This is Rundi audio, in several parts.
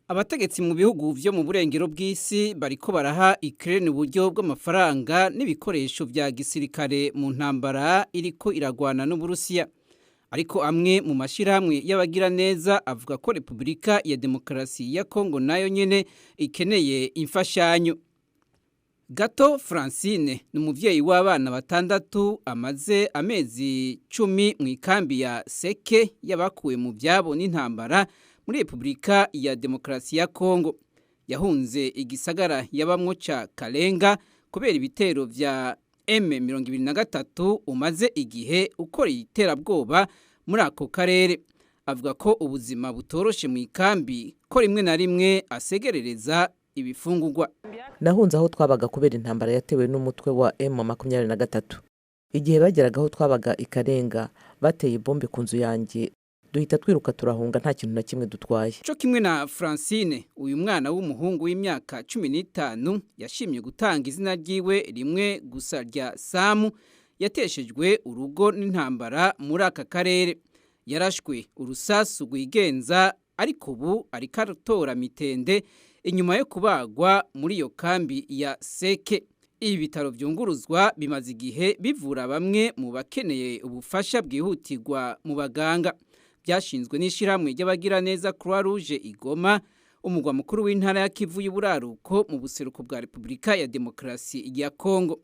Abategetsi mu bihugu vyo mu burengero bw'isi bariko baraha Ukraine uburyo bw'amafaranga n'ibikoresho vya gisirikare mu ntambara iriko iragwana n'Uburusiya. Ariko amwe mu mashirahamwe y'abagira neza avuga ko Republika ya Demokarasi ya Kongo nayo nyene ikeneye imfashanyo. Gato Francine ni umuvyeyi w'abana batandatu amaze amezi 10 mu ikambi ya Seke y'abakuwe mu vyabo n'intambara muri Republika ya Demokarasi ya Kongo. Yahunze igisagara yabamwo ca Kalenga kubera ibitero vya M23 umaze igihe ukora iterabwoba muri ako karere. Avuga ko ubuzima butoroshe mu ikambi ko rimwe na rimwe asegerereza ibifungurwa. Nahunze aho twabaga kubera intambara yatewe n'umutwe wa M23. Igihe bageragaho twabaga ikarenga bateye bombe ku nzu yanjye duhita twiruka turahunga nta kintu na kimwe dutwaye. Cyo kimwe na Francine, uyu mwana w'umuhungu w'imyaka 15 yashimye gutanga izina ryiwe rimwe gusa rya Samu yateshejwe urugo n'intambara muri aka karere. Yarashwe urusasu rwigenza ariko ubu ariko aratora mitende inyuma yo kubagwa muri iyo kambi ya Seke. Ibi bitaro vyunguruzwa bimaze igihe bivura bamwe mu bakeneye ubufasha bwihutirwa mu baganga. Byashinzwe n'ishiramwe ry'abagira neza Croix Rouge Igoma, umugwa mukuru w'intara ya Kivu y'Uburaruko mu buseruko bwa Republika ya Demokarasi ya Kongo.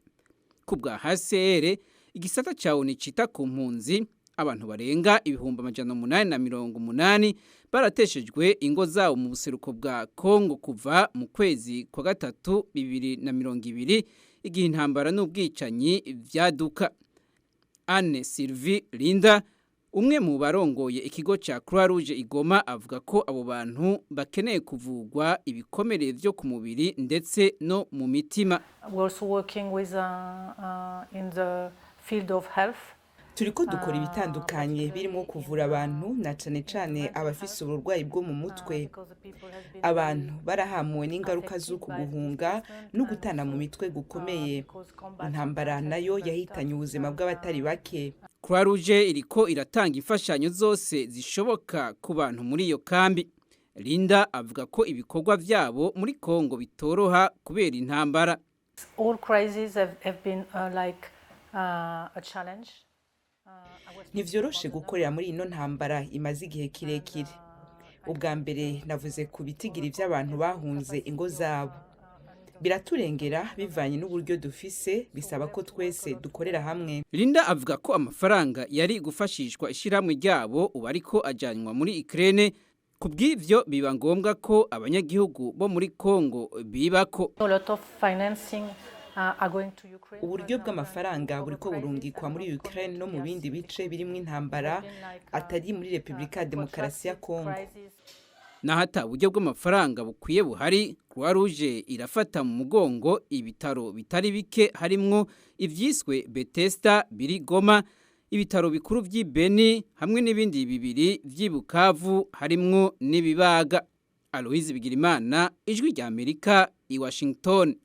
Kubwa HCR, igisata cawo ni cita ku mpunzi, abantu barenga 880 barateshejwe ingo zabo mu buseruko bwa Kongo kuva mu kwezi kwa gatatu 2020 igihe intambara n'ubwicanyi vyaduka. Anne Sylvie Linda, umwe mu barongoye ikigo ca Croix Rouge Igoma, avuga ko abo bantu bakeneye kuvugwa ibikomere vyo ku mubiri ndetse no mu mitima. We're also working with in the field of health. Turiko dukora ibitandukanye birimo kuvura abantu na cane cane abafise uburwayi bwo mu mutwe. Abantu barahamuwe n'ingaruka z'uku guhunga no gutana mu mitwe gukomeye. Intambara nayo yahitanye ubuzima bw'abatari bake. Croix Rouge iriko iratanga imfashanyo zose zishoboka ku bantu muri iyo kambi. Linda avuga ko ibikorwa vyabo muri Kongo bitoroha kubera intambara. All crises have been a challenge. Nivyoroshe gukorera muri ino ntambara imaze igihe kirekire. Ubwa mbere navuze ku bitigiri vy'abantu bahunze ingo zabo. Biraturengera bivanye n'uburyo dufise, bisaba ko twese dukorera hamwe. Linda avuga ko amafaranga yari gufashishwa ishiramwe ryabo ubu ariko ajanywa muri Ukraine. Kubw'ivyo biba ngombwa ko abanyagihugu bo muri Kongo bibako. A lot of financing are going to Ukraine. Uburyo bw'amafaranga buriko burungikwa muri Ukraine no mu bindi bice birimo intambara atari muri Republika ya Demokarasi ya Kongo. Na hata uburyo bw'amafaranga bukwiye buhari, Croix Rouge irafata mu mugongo ibitaro bitari bike harimwo ivyiswe Bethesda biri Goma, ibitaro bikuru vy'Ibeni hamwe n'ibindi bibiri vy'Ibukavu harimwo n'ibibaga. Aloise Bigirimana, Ijwi ry'Amerika i Washington.